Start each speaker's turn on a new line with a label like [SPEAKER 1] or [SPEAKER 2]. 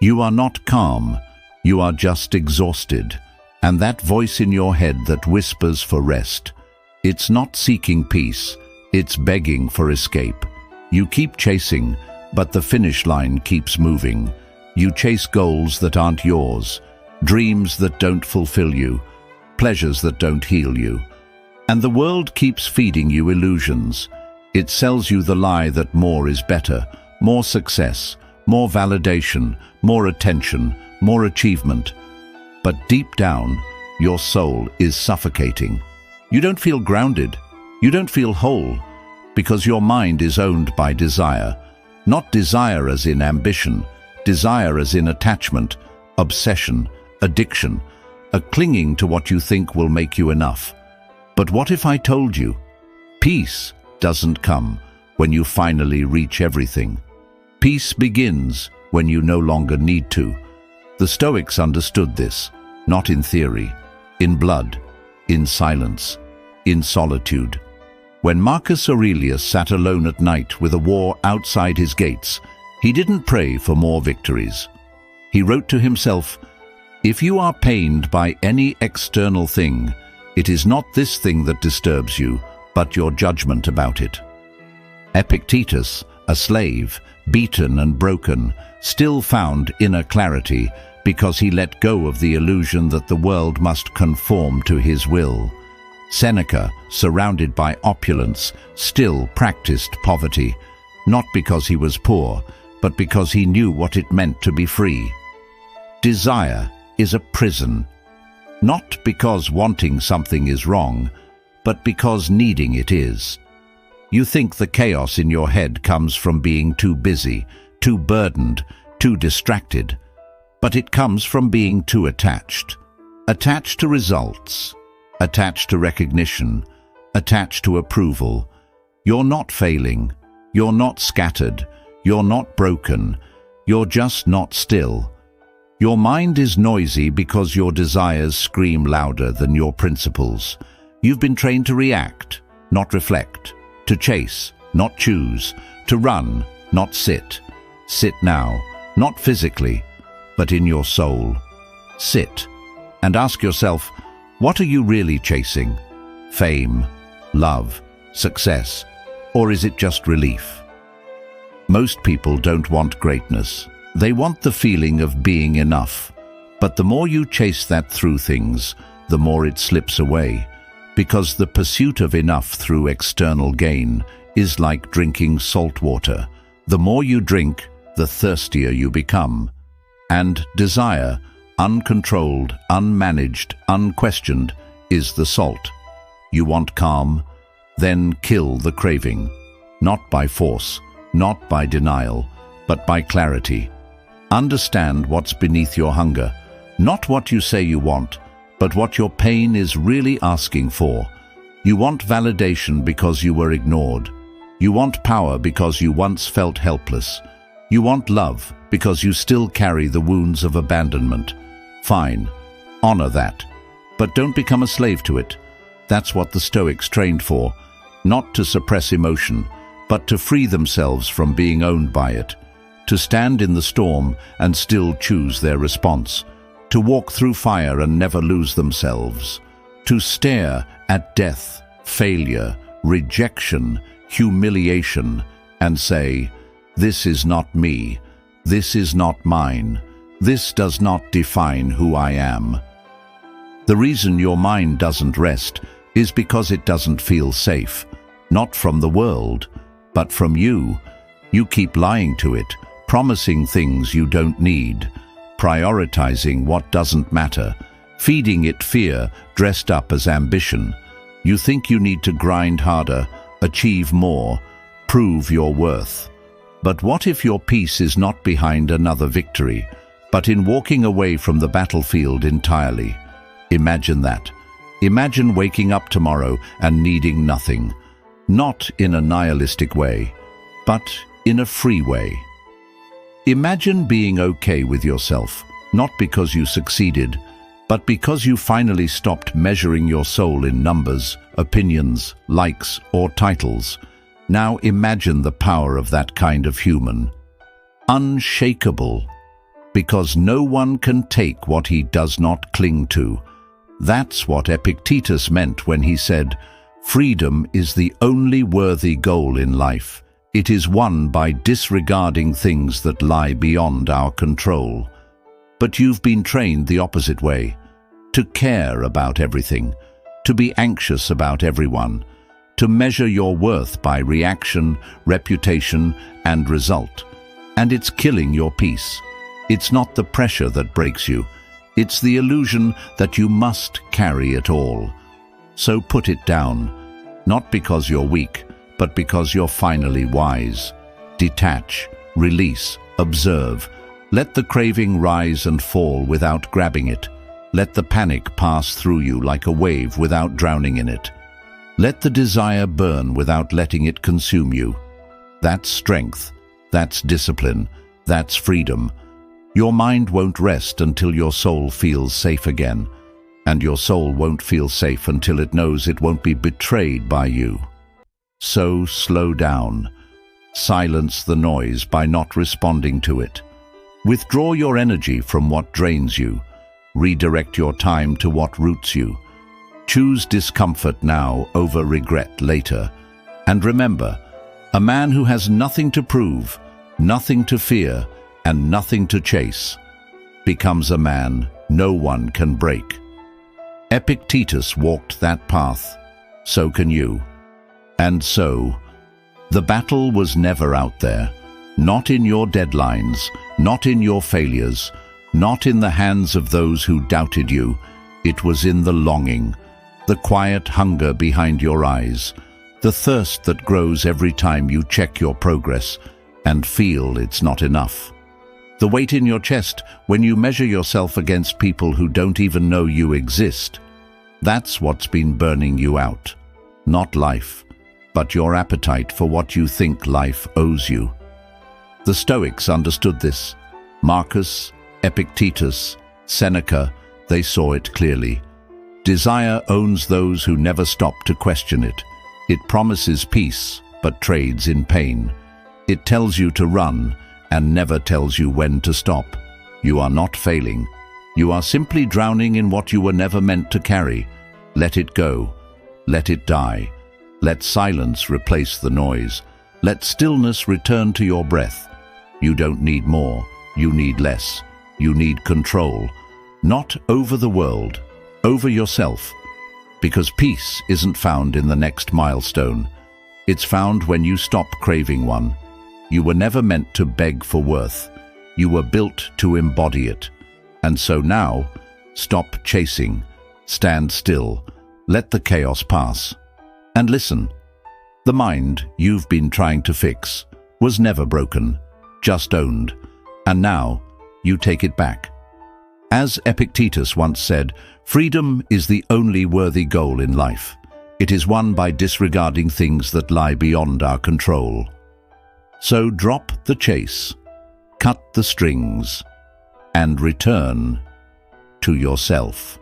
[SPEAKER 1] You are not calm, you are just exhausted. And that voice in your head that whispers for rest, it's not seeking peace, it's begging for escape. You keep chasing, but the finish line keeps moving. You chase goals that aren't yours, dreams that don't fulfill you, pleasures that don't heal you. And the world keeps feeding you illusions. It sells you the lie that more is better, more success, more validation, more attention, more achievement. But deep down, your soul is suffocating. You don't feel grounded, you don't feel whole, because your mind is owned by desire. Not desire as in ambition, desire as in attachment, obsession, addiction, a clinging to what you think will make you enough. But what if I told you, peace doesn't come when you finally reach everything. Peace begins when you no longer need to. The Stoics understood this, not in theory, in blood, in silence, in solitude. When Marcus Aurelius sat alone at night with a war outside his gates, he didn't pray for more victories. He wrote to himself, "If you are pained by any external thing, it is not this thing that disturbs you, but your judgment about it." Epictetus, a slave, beaten and broken, still found inner clarity because he let go of the illusion that the world must conform to his will. Seneca, surrounded by opulence, still practiced poverty, not because he was poor, but because he knew what it meant to be free. Desire is a prison, not because wanting something is wrong, but because needing it is. You think the chaos in your head comes from being too busy, too burdened, too distracted, but it comes from being too attached. Attached to results, attached to recognition, attached to approval. You're not failing, you're not scattered, you're not broken, you're just not still. Your mind is noisy because your desires scream louder than your principles. You've been trained to react, not reflect, to chase, not choose, to run, not sit. Sit now, not physically, but in your soul. Sit and ask yourself, what are you really chasing? Fame, love, success, or is it just relief? Most people don't want greatness. They want the feeling of being enough. But the more you chase that through things, the more it slips away. Because the pursuit of enough through external gain is like drinking salt water. The more you drink, the thirstier you become. And desire, uncontrolled, unmanaged, unquestioned, is the salt. You want calm? Then kill the craving. Not by force, not by denial, but by clarity. Understand what's beneath your hunger, not what you say you want, but what your pain is really asking for. You want validation because you were ignored. You want power because you once felt helpless. You want love because you still carry the wounds of abandonment. Fine, honor that, but don't become a slave to it. That's what the Stoics trained for, not to suppress emotion, but to free themselves from being owned by it, to stand in the storm and still choose their response, to walk through fire and never lose themselves, to stare at death, failure, rejection, humiliation, and say, "This is not me, this is not mine, this does not define who I am." The reason your mind doesn't rest is because it doesn't feel safe, not from the world, but from you. You keep lying to it, promising things you don't need, prioritizing what doesn't matter, feeding it fear dressed up as ambition. You think you need to grind harder, achieve more, prove your worth. But what if your peace is not behind another victory, but in walking away from the battlefield entirely? Imagine that. Imagine waking up tomorrow and needing nothing, not in a nihilistic way, but in a free way. Imagine being okay with yourself, not because you succeeded, but because you finally stopped measuring your soul in numbers, opinions, likes, or titles. Now imagine the power of that kind of human. Unshakable, because no one can take what he does not cling to. That's what Epictetus meant when he said, "Freedom is the only worthy goal in life. It is won by disregarding things that lie beyond our control." But you've been trained the opposite way, to care about everything, to be anxious about everyone, to measure your worth by reaction, reputation, and result. And it's killing your peace. It's not the pressure that breaks you. It's the illusion that you must carry it all. So put it down, not because you're weak, but because you're finally wise. Detach, release, observe. Let the craving rise and fall without grabbing it. Let the panic pass through you like a wave without drowning in it. Let the desire burn without letting it consume you. That's strength. That's discipline. That's freedom. Your mind won't rest until your soul feels safe again. And your soul won't feel safe until it knows it won't be betrayed by you. So slow down. Silence the noise by not responding to it. Withdraw your energy from what drains you. Redirect your time to what roots you. Choose discomfort now over regret later. And remember, a man who has nothing to prove, nothing to fear, and nothing to chase, becomes a man no one can break. Epictetus walked that path. So can you. And so, the battle was never out there. Not in your deadlines, not in your failures, not in the hands of those who doubted you. It was in the longing, the quiet hunger behind your eyes, the thirst that grows every time you check your progress and feel it's not enough. The weight in your chest when you measure yourself against people who don't even know you exist. That's what's been burning you out. Not life, but your appetite for what you think life owes you. The Stoics understood this. Marcus, Epictetus, Seneca, they saw it clearly. Desire owns those who never stop to question it. It promises peace, but trades in pain. It tells you to run, and never tells you when to stop. You are not failing. You are simply drowning in what you were never meant to carry. Let it go. Let it die. Let silence replace the noise. Let stillness return to your breath. You don't need more. You need less. You need control. Not over the world, over yourself. Because peace isn't found in the next milestone. It's found when you stop craving one. You were never meant to beg for worth. You were built to embody it. And so now, stop chasing. Stand still. Let the chaos pass. And listen. The mind you've been trying to fix was never broken, just owned. And now, you take it back. As Epictetus once said, freedom is the only worthy goal in life. It is won by disregarding things that lie beyond our control. So drop the chase, cut the strings, and return to yourself.